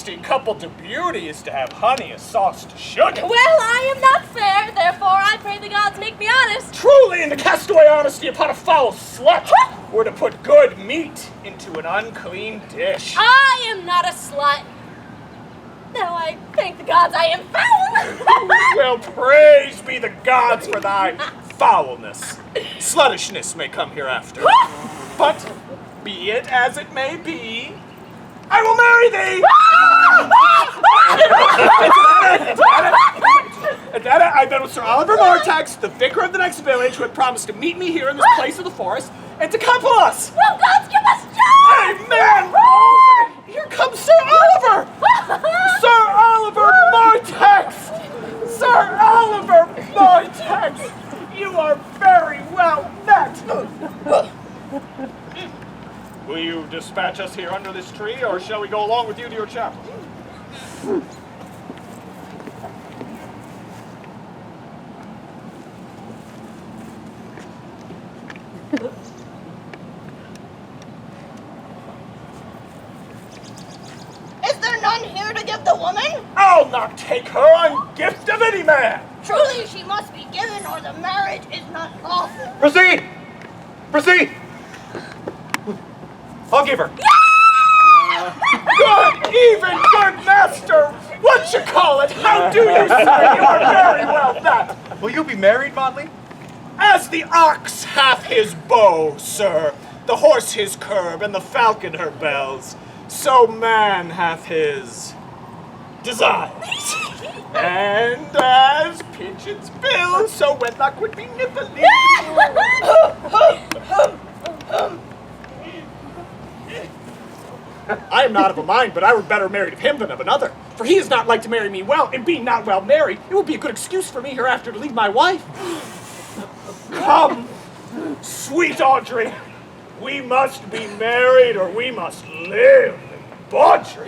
everlasting couple to beauty is to have honey as sauce to sugar. Well, I am not fair, therefore I pray the gods make me honest. Truly, in to cast away honesty upon a foul slut, or to put good meat into an unclean dish. I am not a slut. Now I thank the gods I am foul. Well, praise be the gods for thy foulness. Sluttishness may come hereafter. But, be it as it may be, I will marry thee! Adetta, I've been with Sir Oliver Martax, the vicar of the next village, who had promised to meet me here in this place of the forest, and to couple us! Will gods give us joy! Amen! Here comes Sir Oliver! Sir Oliver Martax! Sir Oliver Martax! You are very well met! Will you dispatch us here under this tree, or shall we go along with you to your chapel? Is there none here to give the woman? I'll not take her on gift of any man! Truly she must be given, or the marriage is not lawful. Proceed! Proceed! I'll give her. Good, even good master! What you call it? How do you, sir? You are very well met. Will you be married, Motley? As the ox hath his bow, sir, the horse his curb, and the falcon her bells, so man hath his desires. And as pigeons bill, so wedlock would be nippling. I am not of a mind, but I were better married of him than of another. For he is not like to marry me well, and being not well married, it will be a good excuse for me hereafter to leave my wife. Come, sweet Audrey, we must be married or we must live in debauchery.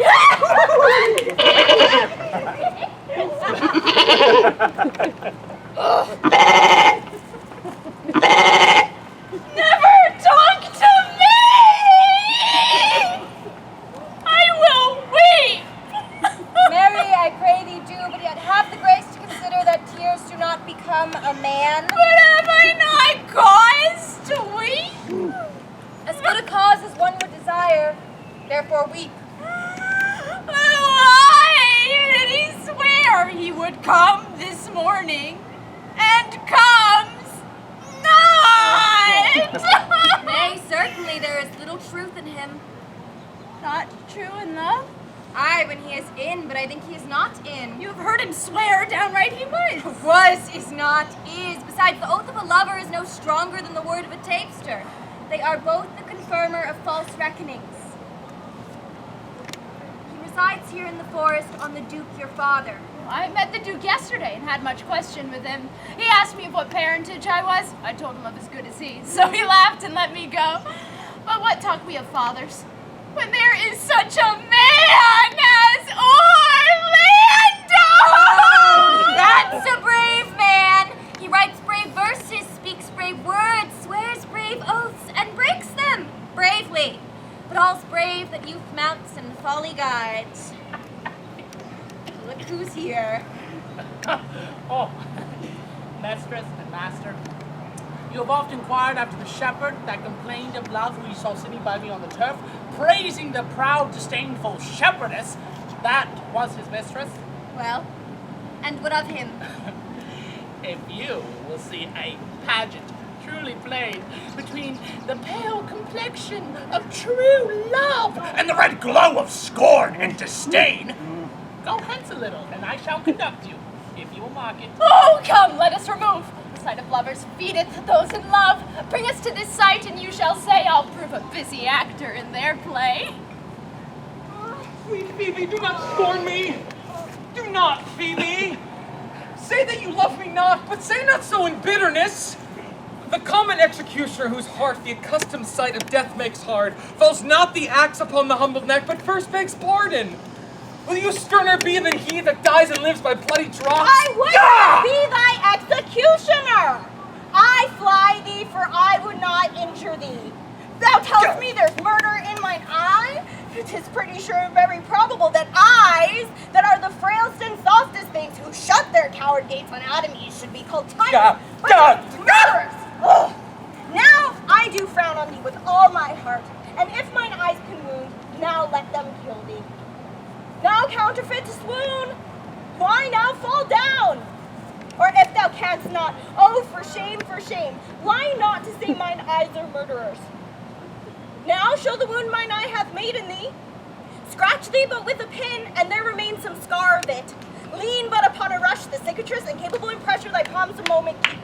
Never talk to me! I will weep! Mary, I pray thee do, but yet have the grace to consider that tears do not become a man. But have I not cause to weep? As good a cause as one would desire, therefore weep. Why did he swear he would come this morning and comes not? Nay, certainly there is little truth in him. Not true enough? Aye, when he is in, but I think he is not in. You've heard him swear downright he was. Was, is not, is. Besides, the oath of a lover is no stronger than the word of a tapster. They are both the confirmer of false reckonings. He resides here in the forest on the Duke, your father. I met the Duke yesterday and had much question with him. He asked me of what parentage I was. I told him of as good as he, so he laughed and let me go. But what talk we of fathers, when there is such a man as Orlando? Oh, that's a brave man. He writes brave verses, speaks brave words, swears brave oaths, and breaks them bravely. But all's brave that youth mounts and folly guides. Look who's here. Oh, mistress and master, you have oft inquired after the shepherd that complained of love who you saw sitting by me on the turf, praising the proud, disdainful shepherdess. That was his mistress. Well, and what of him? If you will see a pageant truly played between the pale complexion of true love and the red glow of scorn and disdain, go hence a little, and I shall conduct you, if you will mark it. Oh, come, let us remove. The sight of lovers feedeth those in love. Bring us to this sight, and you shall say I'll prove a busy actor in their play. Sweet Phoebe, do not scorn me. Do not, Phoebe. Say that you love me not, but say not so in bitterness. The common executioner whose heart the accustomed sight of death makes hard, falls not the axe upon the humbled neck, but first begs pardon. Will you sterner be than he that dies and lives by bloody drops? I would not be thy executioner. I fly thee, for I would not injure thee. Thou tellest me there's murder in mine eye. 'Tis pretty sure and very probable that I gates anatomies should be called tyrants, God, but God, murderers! Ugh. Now I do frown on thee with all my heart, and if mine eyes can wound, now let them kill thee. Now counterfeit to swoon, why now fall down? Or if thou canst not, oh, for shame, lie not to say mine eyes are murderers. Now show the wound mine eye hath made in thee. Scratch thee but with a pin, and there remains some scar of it. Lean but upon a rush, the cicatrice, incapable in pressure thy palms a moment keeps.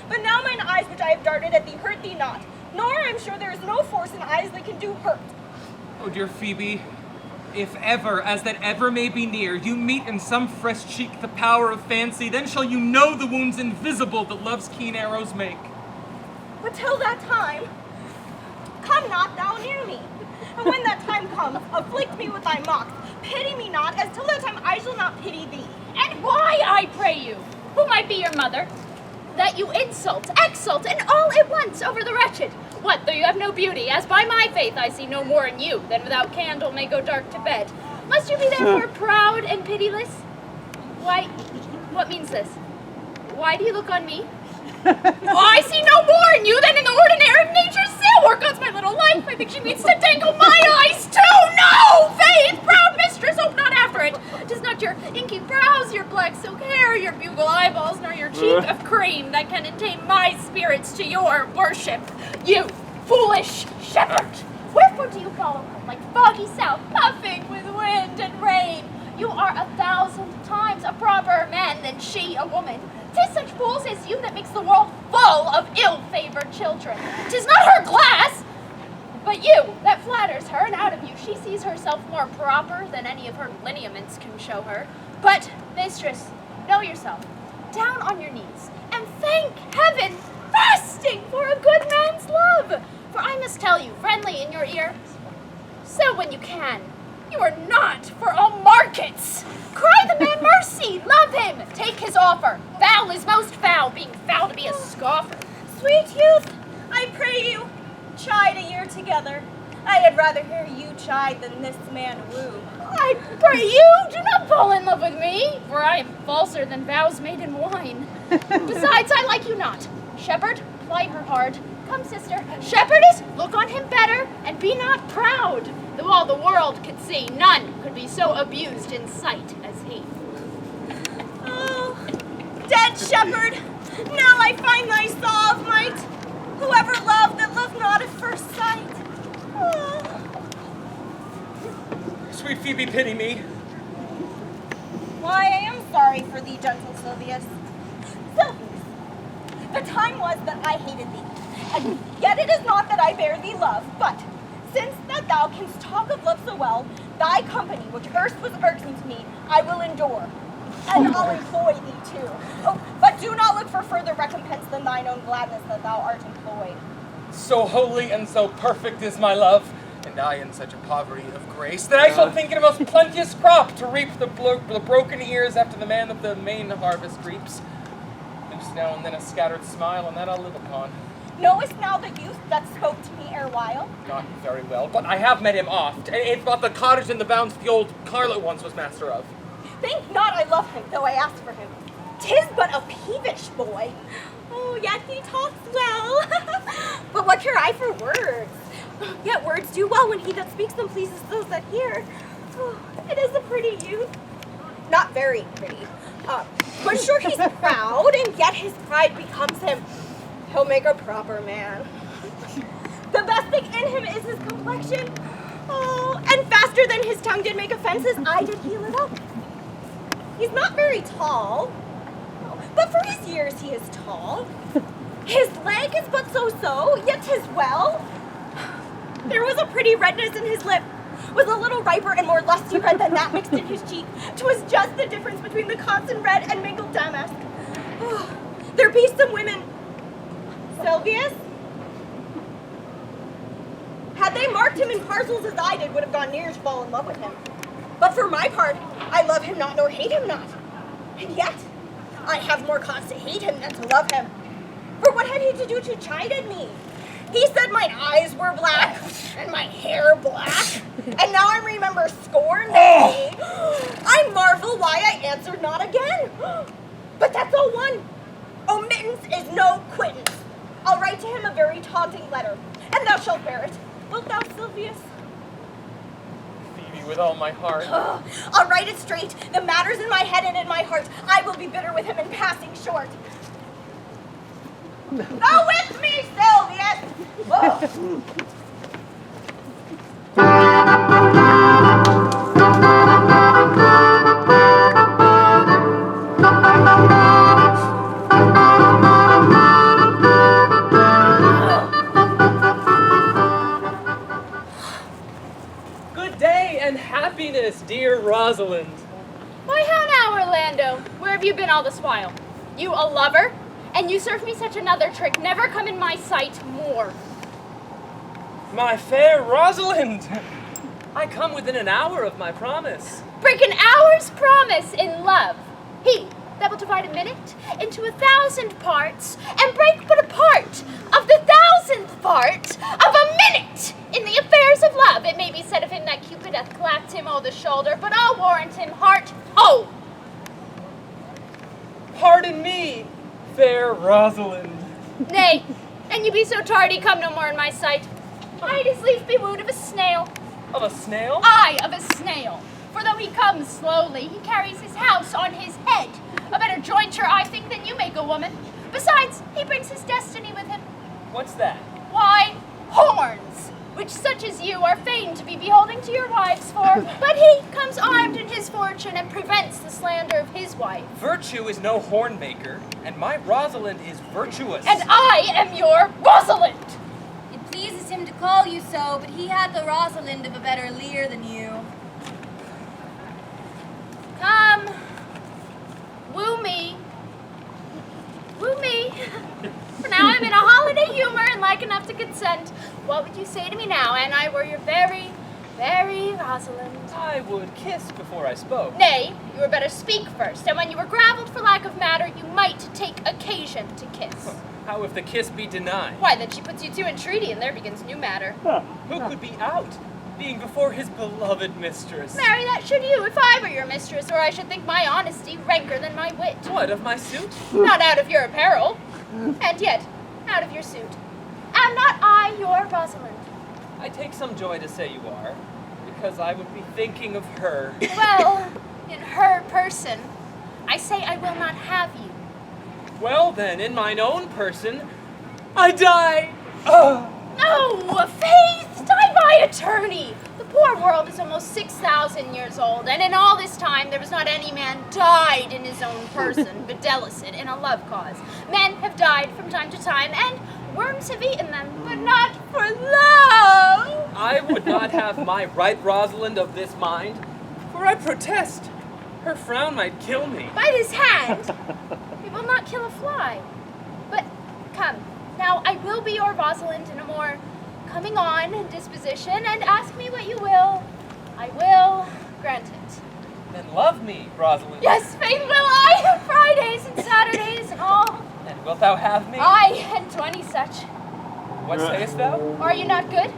But now mine eyes which I have darted at thee hurt thee not, nor I'm sure there is no force in eyes that can do hurt. Oh, dear Phoebe, if ever, as that ever may be near, you meet in some fresh cheek the power of fancy, then shall you know the wounds invisible that love's keen arrows make. But till that time, come not thou near me. And when that time comes, afflict me with thy mocks. Pity me not, as till that time I shall not pity thee. And why, I pray you, who might be your mother, that you insult, exult, and all at once over the wretched? What, though you have no beauty, as by my faith I see no more in you than without candle may go dark to bed? Must you be therefore proud and pitiless? Why, what means this? Why do you look on me? I see no more in you than in the ordinary of nature's seal. Work on's my little life. I think she means to dangle my eyes too. No, faith, proud mistress, hope not after it. 'Tis not your inky brows, your black silk hair, your bugle eyeballs, nor your cheek of cream that can attain my spirits to your worship. You foolish shepherd! Wherefore do you follow her like foggy south, puffing with wind and rain? You are 1,000 times a proper man than she a woman. 'Tis such fools as you that makes the world full of ill-favored children. 'Tis not her glass, but you that flatters her, and out of you she sees herself more proper than any of her lineaments can show her. But, mistress, know yourself, down on your knees, and thank heaven, fasting for a good man's love. For I must tell you, friendly in your ear, so when you can, you are not for all markets. Cry the man mercy, love him, take his offer. Foul is most foul, being foul to be a scoffer. Sweet youth, I pray you, chide a year together. I had rather hear you chide than this man woo. I pray you, do not fall in love with me, for I am falser than vows made in wine. Besides, I like you not. Shepherd, ply her hard. Come, sister, shepherdess, look on him better, and be not proud. Though all the world could see, none could be so abused in sight as he. Oh, dead shepherd, now I find thy saw of might. Whoever loved that loved not at first sight. Oh. Sweet Phoebe, pity me. Why, I am sorry for thee, gentle Silvius. Silvius, the time was that I hated thee, and yet it is not that I bear thee love, but since that thou canst talk of love so well, thy company, which erst was irksome to me, I will endure, and I'll employ thee too. Oh, but do not look for further recompense than thine own gladness that thou art employed. So holy and so perfect is my love, and I in such a poverty of grace, that I shall think it a most plenteous crop to reap the broken ears after the man of the main harvest reaps. Loose now and then a scattered smile, and that I'll live upon. Knowest now the youth that spoke to me erewhile? Not very well, but I have met him oft. It's about the cottage in the bounds the old Carlet once was master of. Think not I love him, though I ask for him. 'Tis but a peevish boy. Oh, yet he talks well. But what care I for words? Yet words do well when he that speaks them pleases those that hear. Oh, it is a pretty youth. Not very pretty. But sure he's proud, and yet his pride becomes him. He'll make a proper man. The best thing in him is his complexion. Oh, and faster than his tongue did make offenses, I did heal it up. He's not very tall, but for his years he is tall. His leg is but so-so, yet 'tis well. There was a pretty redness in his lip, with a little riper and more lusty red than that mixed in his cheek. 'Twas just the difference between the constant red and mingled damask. Oh, there be some women. Silvius? Had they marked him in parcels as I did, would have gone near to fall in love with him. But for my part, I love him not nor hate him not. And yet, I have more cause to hate him than to love him. For what had he to do to chide at me? He said mine eyes were black, and my hair black, and now I remember scorn made me. I marvel why I answered not again. But taunting letter, and thou shalt bear it. Wilt thou, Silvius? Phoebe, with all my heart. I'll write it straight. The matter's in my head and in my heart. I will be bitter with him in passing short. Go with me, Silvius! Whoa. Good day and happiness, dear Rosalind. Why, how now, Orlando? Where have you been all this while? You a lover? And you serve me such another trick. Never come in my sight more. My fair Rosalind! I come within an hour of my promise. Break an hour's promise in love. He that will divide a minute into 1,000 parts and break but a part of the 1,000th part of a minute in the affairs of love. It may be said of him that Cupid hath clapped him o'er the shoulder, but I'll warrant him heart whole. Pardon me, fair Rosalind. Nay, and you be so tardy, come no more in my sight. I'd as lief be wooed of a snail. Of a snail? Aye, of a snail. For though he comes slowly, he carries his house on his head. A better jointure, I think, than you make a woman. Besides, he brings his destiny with him. What's that? Why, horns, which such as you are fain to be beholding to your wives for. But he comes armed in his fortune and prevents the slander of his wife. Virtue is no horn maker, and my Rosalind is virtuous. And I am your Rosalind. It pleases him to call you so, but he hath the Rosalind of a better leer than you. Come, woo me. Woo me. For now I'm in a holiday humor and like enough to consent. What would you say to me now, an I were your very, very Rosalind? I would kiss before I spoke. Nay, you were better speak first, and when you were gravelled for lack of matter, you might take occasion to kiss. How if the kiss be denied? Why, then she puts you to entreaty, and there begins new matter. Who could be out, being before his beloved mistress? Marry, that should you, if I were your mistress, or I should think my honesty ranker than my wit. What, of my suit? Not out of your apparel, and yet out of your suit. Am not I your Rosalind? I take some joy to say you are, because I would be thinking of her. Well, in her person, I say I will not have you. Well then, in mine own person, I die! No, Faith, die by attorney. The poor world is almost 6,000 years old, and in all this time there was not any man died in his own person, videlicet, in a love cause. Men have died from time to time, and worms have eaten them, but not for love. I would not have my right Rosalind of this mind, for I protest, her frown might kill me. By this hand, it will not kill a fly. But come, now I will be your Rosalind in a more coming on disposition, and ask me what you will. I will grant it. Then love me, Rosalind. Yes, Faith, will I, Fridays and Saturdays and all. And wilt thou have me? Aye, and 20 such. What sayest thou? Are you not good?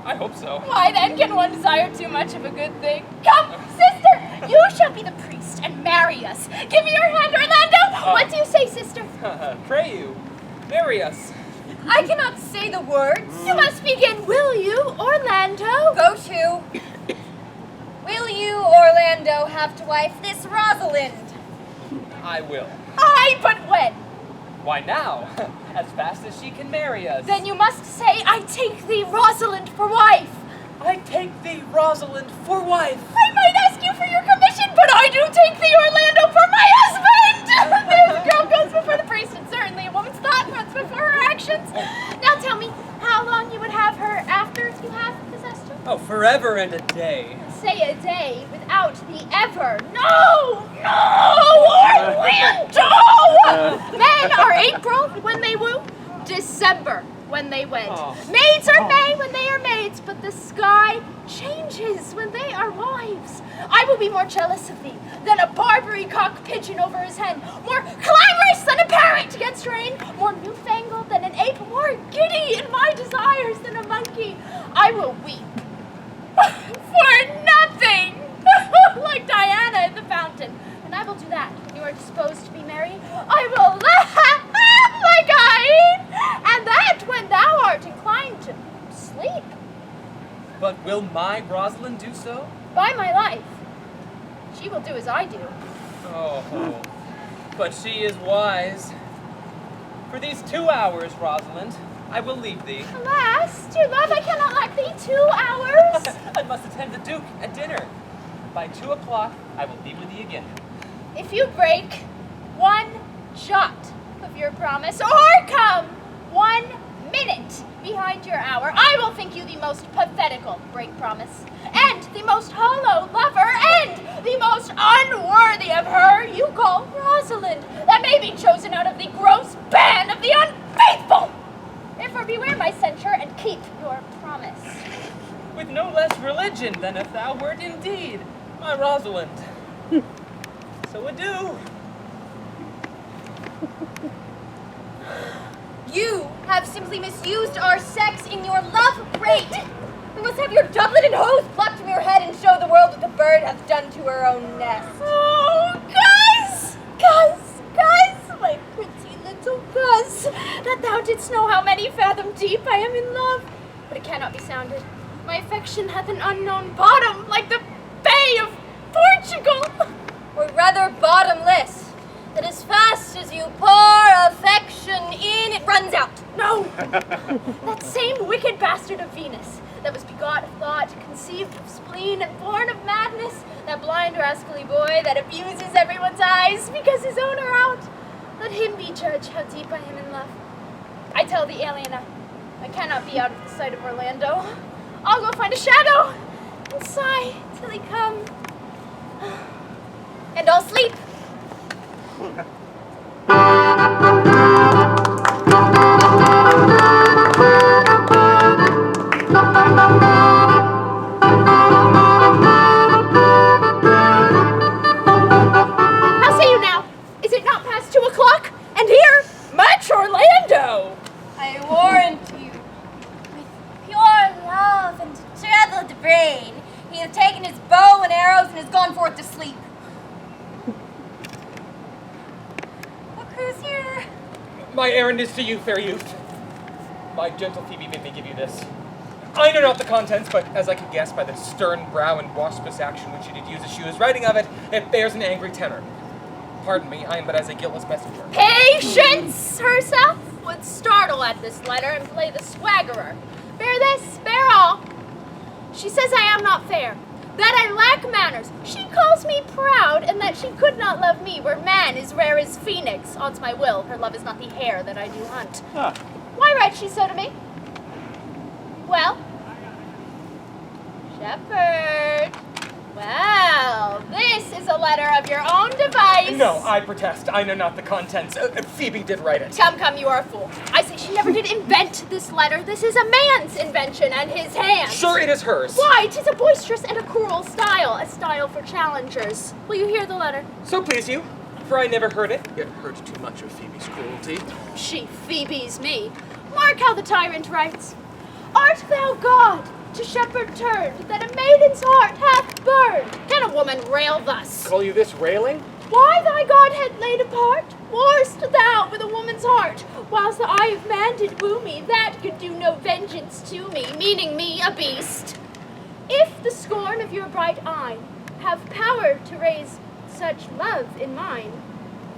I hope so. Why then can one desire too much of a good thing? Come, sister, you shall be the priest and marry us. Give me your hand, Orlando. What do you say, sister? Pray you, marry us. I cannot say the words. You must begin, will you, Orlando? Go to. Will you, Orlando, have to wife this Rosalind? I will. Aye, but when? Why now? As fast as she can marry us. Then you must say, I take thee, Rosalind, for wife. I take thee, Rosalind, for wife. I might ask you for your commission, but I do take thee, Orlando, for my husband. There's a girl goes before the priest, and certainly a woman's thought runs before her actions. Now tell me, how long you would have her after you have possessed her? Oh, forever and a day. Say a day without the ever. No, Orlando! Men are April when they woo, December when they wed. Oh. Maids are May when they are maids, but the sky changes when they are wives. I will be more jealous of thee than a Barbary cock pigeon over his hen, more clamorous than a parrot against rain, more newfangled than an ape, more giddy in my desires than a monkey. I will weep for nothing, like Diana at the fountain. And I will do that when you are disposed to be merry. I will laugh like Cain, and that when thou my Rosalind do so? By my life, she will do as I do. Oh, but she is wise. For these 2 hours, Rosalind, I will leave thee. Alas, dear love, I cannot lack thee 2 hours. I must attend the Duke at dinner. By 2 o'clock, I will be with thee again. If you break 1 jot of your promise, or come 1 minute behind your hour, I will think you the most pathetical break promise, and the most hollow lover, and the most unworthy of her you call Rosalind, that may be chosen out of the gross band of the unfaithful. Therefore beware my censure, and keep your promise. With no less religion than if thou wert indeed my Rosalind. So adieu. You have simply misused our sex in your love parade. You must have your doublet and hose plucked from your head and show the world what the bird hath done to her own nest. Oh, Gus! My pretty little Gus, that thou didst know how many fathom deep I am in love. But it cannot be sounded. My affection hath an unknown bottom, like the Bay of Portugal. Or rather bottomless, that as fast as you pour affection in, it runs out. No! That same wicked bastard of Venus, that was begot of thought, conceived of spleen, and born of madness, that blind rascally boy that abuses everyone's eyes because his own are out. Let him be judge how deep I am in love. I tell thee, Aliena, I cannot be out of the sight of Orlando. I'll go find a shadow and sigh till he come. And I'll sleep. How say you now? Is it not past 2 o'clock? And here, much Orlando! I warrant you, with pure love and troubled brain, he hath taken his bow and arrows and has gone forth to sleep. Look who's here. My errand is to you, fair youth. My gentle Phoebe bid me give you this. I know not the contents, but as I could guess by the stern brow and waspish action which she did use as she was writing of it, it bears an angry tenor. Pardon me, I am but as a guiltless messenger. Patience herself would startle at this letter and play the swaggerer. Bear this, bear all. She says I am not fair, that I lack manners. She calls me proud, and that she could not love me where man is rare as phoenix. Odds my will, her love is not the hare that I do hunt. Ah. Why writes she so to me? Well, Shepherd. Well, this is a letter of your own device. No, I protest. I know not the contents. Phoebe did write it. Come, you are a fool. I say she never did invent this letter. This is a man's invention and his hand. Sure, it is hers. Why, 'tis a boisterous and a cruel style, a style for challengers. Will you hear the letter? So please you, for I never heard it, yet heard too much of Phoebe's cruelty. She Phoebes me. Mark how the tyrant writes. Art thou God, to shepherd turned, that a maiden's heart hath burned? Can a woman rail thus? Call you this railing? Why thy Godhead laid apart? Warst thou with a woman's heart, whilst the eye of man did woo me, that could do no vengeance to me, meaning me a beast? If the scorn of your bright eye have power to raise such love in mine,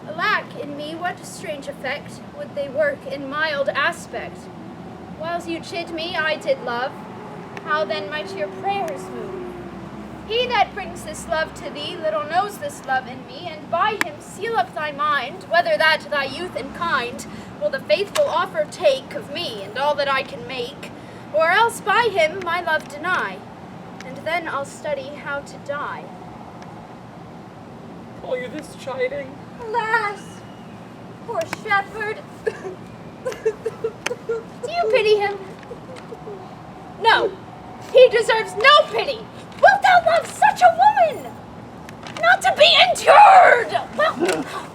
alack in me what strange effect would they work in mild aspect? Whiles you chid me, I did love, how then might your prayers move? He that brings this love to thee little knows this love in me, and by him seal up thy mind, whether that thy youth and kind will the faithful offer take of me and all that I can make, or else by him my love deny, and then I'll study how to die. Call you this chiding? Alas, poor shepherd. Do you pity him? No, he deserves no pity. Wilt thou love such a woman? Not to be endured! Well,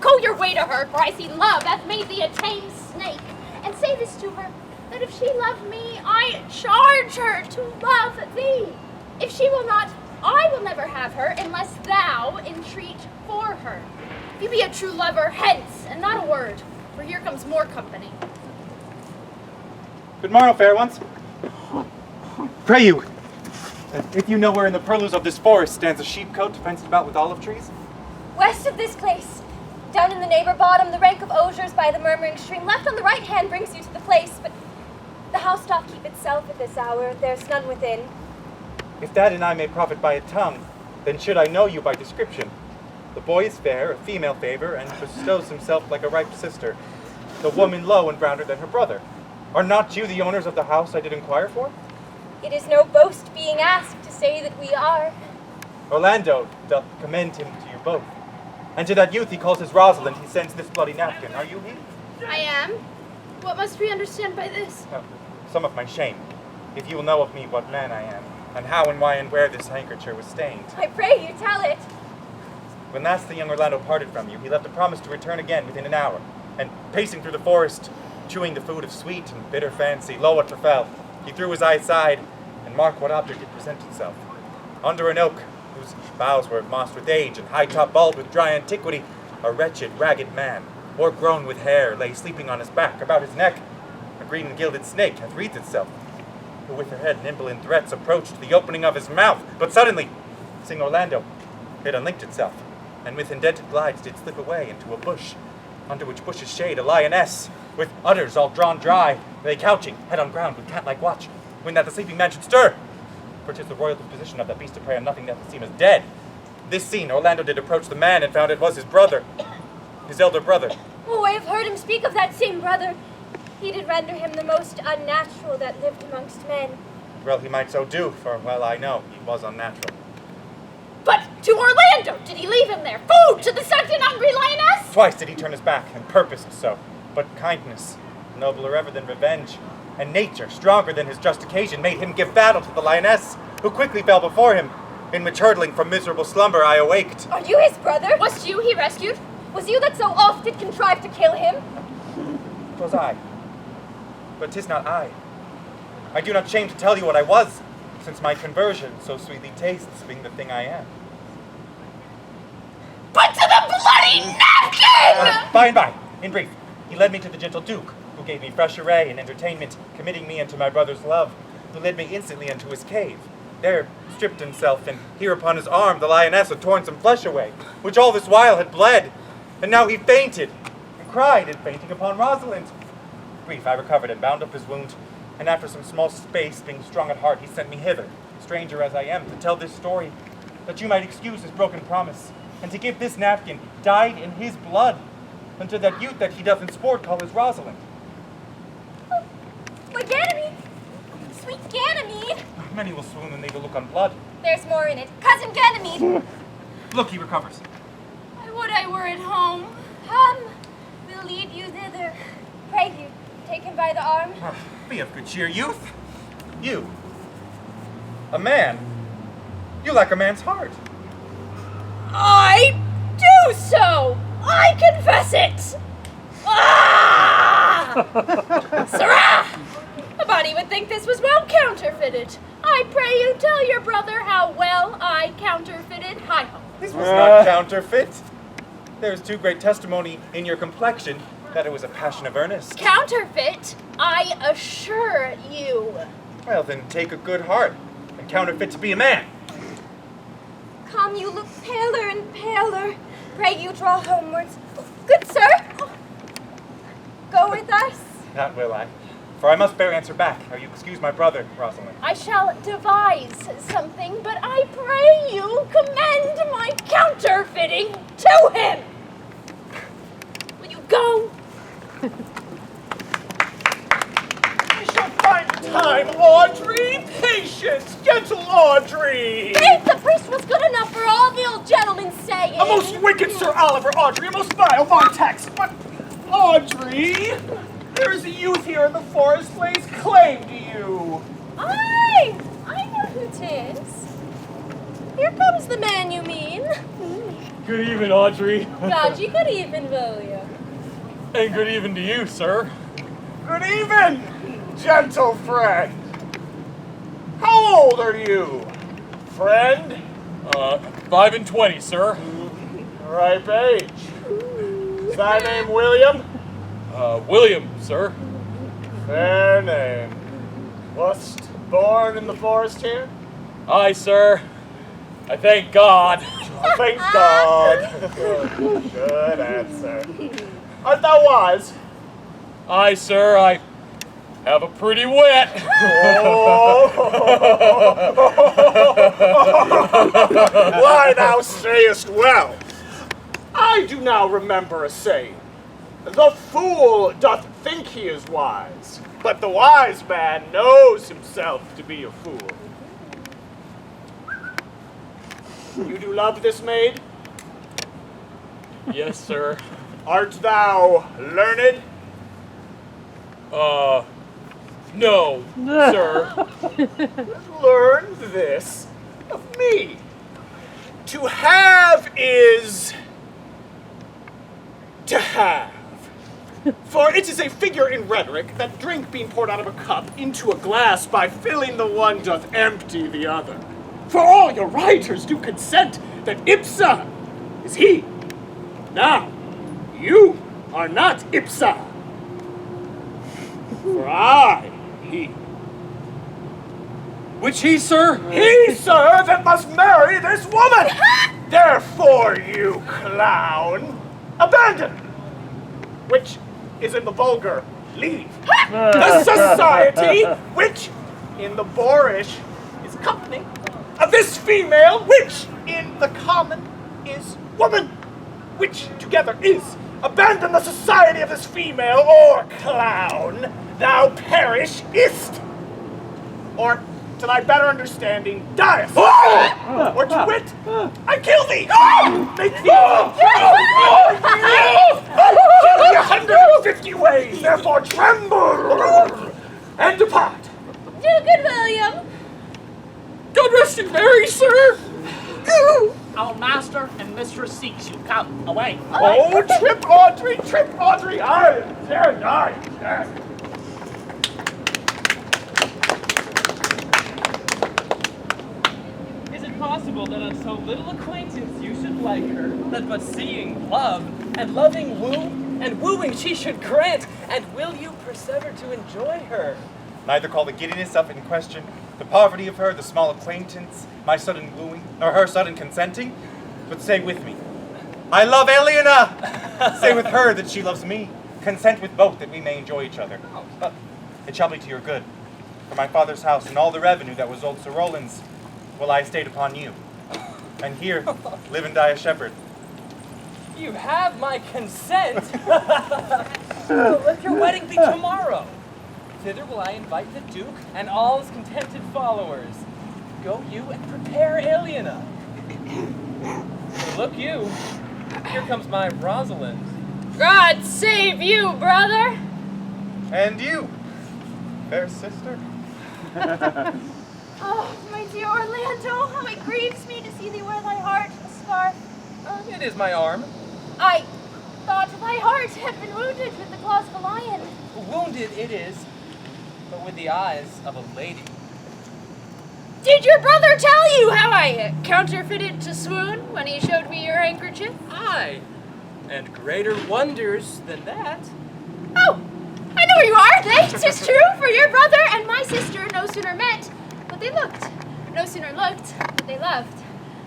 go your way to her, for I see love hath made thee a tame snake. And say this to her, that if she love me, I charge her to love thee. If she will not, I will never have her, unless thou entreat for her. If you be a true lover, hence, and not a word, for here comes more company. Good morrow, fair ones. Pray you, If you know where in the purlieus of this forest stands a sheepcote fenced about with olive trees? West of this place, down in the neighbor bottom, the rank of osiers by the murmuring stream, left on the right hand brings you to the place, but the house doth keep itself at this hour, there's none within. If that and I may profit by a tongue, then should I know you by description. The boy is fair, a female favor, and bestows himself like a ripe sister. The woman low and rounder than her brother. Are not you the owners of the house I did inquire for? It is no boast being asked to say that we are. Orlando doth commend him to you both. And to that youth he calls his Rosalind, he sends this bloody napkin. Are you he? I am. What must we understand by this? Some of my shame. If you will know of me what man I am, and how and why and where this handkerchief was stained. I pray you tell it. When last the young Orlando parted from you, he left a promise to return again within an hour. And pacing through the forest, chewing the food of sweet and bitter fancy, lo what befell. He threw his eye aside, and mark what object it present itself. Under an oak, whose boughs were mossed with age, and high-top bald with dry antiquity, a wretched, ragged man, o'ergrown with hair, lay sleeping on his back. About his neck, a green and gilded snake hath wreathed itself, who with her head nimble in threats approached the opening of his mouth. But suddenly, seeing Orlando, it unlinked itself, and with indented glides did slip away into a bush, under which bush's shade a lioness, with udders all drawn dry, lay couching, head on ground, with cat-like watch, when that the sleeping man should stir. For 'tis the royal disposition of that beast to prey on nothing that would seem as dead. This seen, Orlando did approach the man, and found it was his brother, his elder brother. Oh, I have heard him speak of that same brother. He did render him the most unnatural that lived amongst men. Well, he might so do, for well I know he was unnatural. But to Orlando! Did he leave him there? Food to the sucked and hungry lioness? Twice did he turn his back, and purposed so. But kindness, nobler ever than revenge, and nature, stronger than his just occasion, made him give battle to the lioness, who quickly fell before him. In which hurtling from miserable slumber I awaked. Are you his brother? Was you he rescued? Was you that so oft did contrive to kill him? 'Twas I. But 'tis not I. I do not shame to tell you what I was, since my conversion so sweetly tastes, being the thing I am. But to the bloody napkin! By and by, in brief, he led me to the gentle Duke, who gave me fresh array and entertainment, committing me into my brother's love, who led me instantly into his cave. There stripped himself, and here upon his arm the lioness had torn some flesh away, which all this while had bled. And now he fainted, and cried in fainting upon Rosalind. Brief, I recovered and bound up his wound, and after some small space, being strong at heart, he sent me hither, stranger as I am, to tell this story, that you might excuse his broken promise, and to give this napkin, dyed in his blood, unto that youth that he doth in sport call his Rosalind. Oh, my Ganymede! Sweet Ganymede! Many will swoon when they will look on blood. There's more in it. Cousin Ganymede! Look, he recovers. I would I were at home. Come, we'll lead you thither. Pray you, take him by the arm. Be of good cheer, youth. You, a man. You lack a man's heart. I do so! I confess it! Ah! Sirrah! A body would think this was well counterfeited. I pray you tell your brother how well I counterfeited Hi-ho. This was not counterfeit. There is too great testimony in your complexion that it was a passion of earnest. Counterfeit, I assure you. Well, then take a good heart and counterfeit to be a man. Come, you look paler and paler. Pray you draw homewards. Good sir, go with us. That will I. For I must bear answer back. Are you excuse my brother, Rosalind? I shall devise something, but I pray you commend my counterfeiting to him. Will you go? I shall find time, Audrey! Patience, gentle Audrey! Faith, the priest was good enough for all the old gentlemen saying. A most wicked Sir Oliver, Audrey, a most vile Vortex! But, Audrey, there is a youth here in the forest lays claim to you. Aye, I know who 'tis. Here comes the man you mean. Good even, Audrey. God, you good even, William. And good even to you, sir. Good even, gentle friend. How old are you, friend? 5 and 20, sir. Ripe age. Is thy name William? William, sir. Fair name. Wast born in the forest here? Aye, sir. I thank God. Thank God. Good answer. Art thou wise? Aye, sir, I have a pretty wit. Why, thou sayest well. I do now remember a saying. The fool doth think he is wise, but the wise man knows himself to be a fool. You do love this maid? Yes, sir. Art thou learned? No, sir. Learn this of me. To have is to have. For it is a figure in rhetoric that drink being poured out of a cup into a glass by filling the one doth empty the other. For all your writers do consent that ipsa is he. Now, you are not ipsa. For I, he. Which he, sir? He, sir, that must marry this woman! Therefore, you clown, abandon! Which is in the vulgar, leave. The society, which in the boorish is company, of this female, which in the common is woman, which together is. Abandon the society of this female, or clown, thou perishest. Or, to thy better understanding, diest. Or to wit, I kill thee. Make thee. I kill thee 150 ways. Therefore, tremble and depart. Do good, William. God rest you, Mary, sir. Our master and mistress seeks you. Come, away. Oh, trip, Audrey. I. Is it possible that on so little acquaintance you should like her, that but seeing love, and loving woo, and wooing she should grant, and will you persever to enjoy her? Neither call the giddiness of it in question, the poverty of her, the small acquaintance, my sudden wooing, nor her sudden consenting, but say with me, I love Aliena! Say with her that she loves me. Consent with both that we may enjoy each other. It shall be to your good. For my father's house and all the revenue that was old Sir Roland's will I estate upon you. And here live and die a shepherd. You have my consent. But let your wedding be tomorrow. Thither will I invite the Duke and all his contented followers. Go you and prepare Aliena. Look you, here comes my Rosalind. God save you, brother. And you, fair sister. Oh, my dear Orlando, how it grieves me to see thee wear thy heart a scarf. It is my arm. I thought thy heart had been wounded with the claws of a lion. Wounded it is, but with the eyes of a lady. Did your brother tell you how I counterfeited to swoon when he showed me your handkerchief? Aye, and greater wonders than that. Oh, I know where you are, they. 'Tis true, for your brother and my sister no sooner met, but they looked. No sooner looked, but they loved.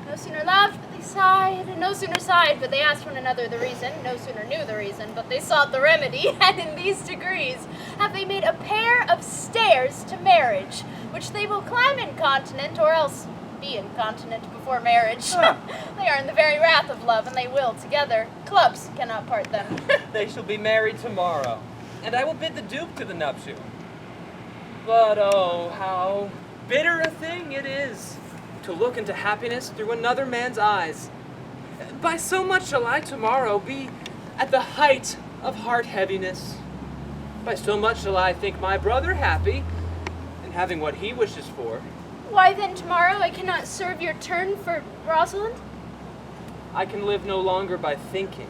No sooner loved, but they sighed. And no sooner sighed, but they asked one another the reason. No sooner knew the reason, but they sought the remedy. And in these degrees have they made a pair of stairs to marriage, which they will climb incontinent, or else be incontinent before marriage. They are in the very wrath of love, and they will together. Clubs cannot part them. They shall be married tomorrow, and I will bid the Duke to the nuptial. But oh, how bitter a thing it is to look into happiness through another man's eyes. By so much shall I tomorrow be at the height of heart heaviness. By so much shall I think my brother happy in having what he wishes for. Why then tomorrow I cannot serve your turn for Rosalind? I can live no longer by thinking.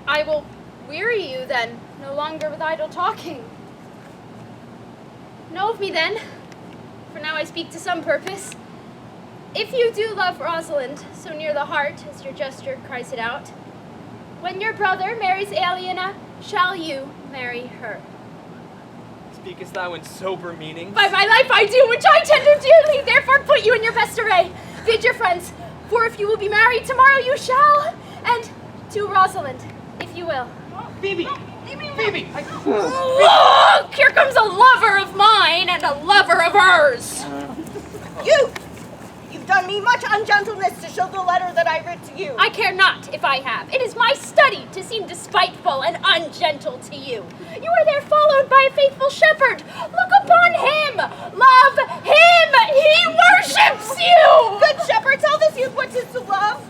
I will weary you then, no longer with idle talking. Know of me then, for now I speak to some purpose. If you do love Rosalind so near the heart as your gesture cries it out, when your brother marries Aliena, shall you marry her? Speakest thou in sober meaning? By my life I do, which I tender dearly, therefore put you in your best array. Bid your friends, for if you will be married tomorrow you shall, and to Rosalind, if you will. Phoebe! Phoebe! Look! Here comes a lover of mine and a lover of hers. You've done me much ungentleness to show the letter that I writ to you. I care not if I have. It is my study to seem despiteful and ungentle to you. You are there followed by a faithful shepherd. Look upon him. Love him. He worships you. Good shepherd, tell this youth what 'tis to love.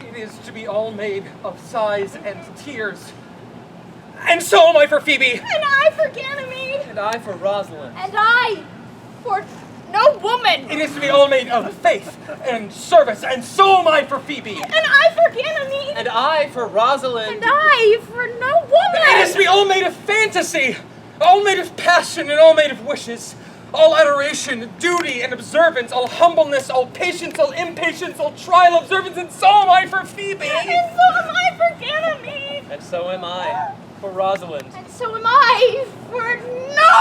It is to be all made of sighs and tears. And so am I for Phoebe! And I for Ganymede. And I for Rosalind. And I, for no woman. It is to be all made of faith and service, and so am I for Phoebe! And I for Ganymede. And I for Rosalind! And I, for no woman. It is to be all made of fantasy, all made of passion, and all made of wishes. All adoration, duty, and observance, all humbleness, all patience, all impatience, all trial, observance, and so am I for Phoebe! And so am I for Ganymede. And so am I for Rosalind. And so am I, for no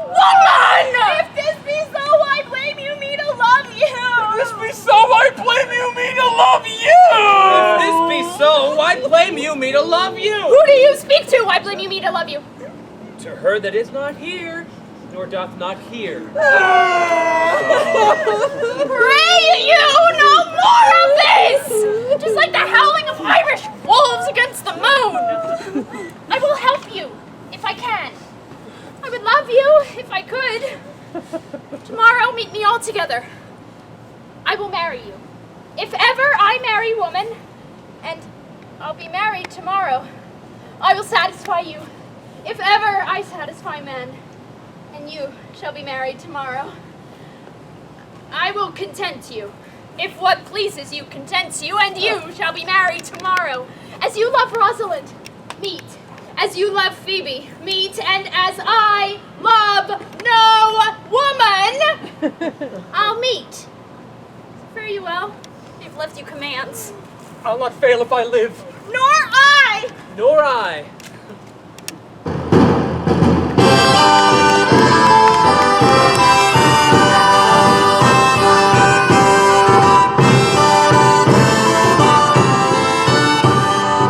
woman. If this be so, I blame you me to love you. If this be so, I blame you me to love you! If this be so, I blame you me to love you! Who do you speak to? I blame you me to love you. To her that is not here, nor doth not hear. Pray you no more of this! Just like the howling of Irish wolves against the moon. I will help you, if I can. I would love you, if I could. Tomorrow, meet me all together. I will marry you. If ever I marry woman, and I'll be married tomorrow, I will satisfy you. If ever I satisfy man, and you shall be married tomorrow, I will content you. If what pleases you contents you, and you shall be married tomorrow. As you love Rosalind, meet. As you love Phoebe, meet. And as I love no woman, I'll meet. Fare you well. They've left you commands. I'll not fail if I live. Nor I. Nor I.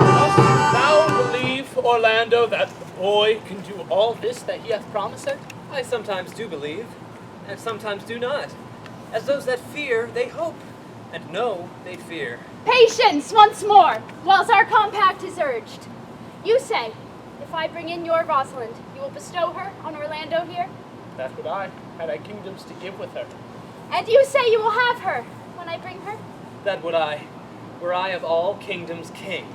Dost thou believe, Orlando, that the boy can do all this that he hath promised it? I sometimes do believe, and sometimes do not. As those that fear, they hope, and know they fear. Patience once more, whilst our compact is urged. You say, if I bring in your Rosalind, you will bestow her on Orlando here? That would I, had I kingdoms to give with her. And you say you will have her when I bring her? That would I, were I of all kingdoms king.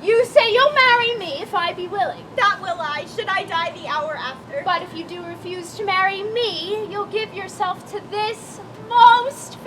You say you'll marry me if I be willing. That will I, should I die the hour after. But if you do refuse to marry me, you'll give yourself to this most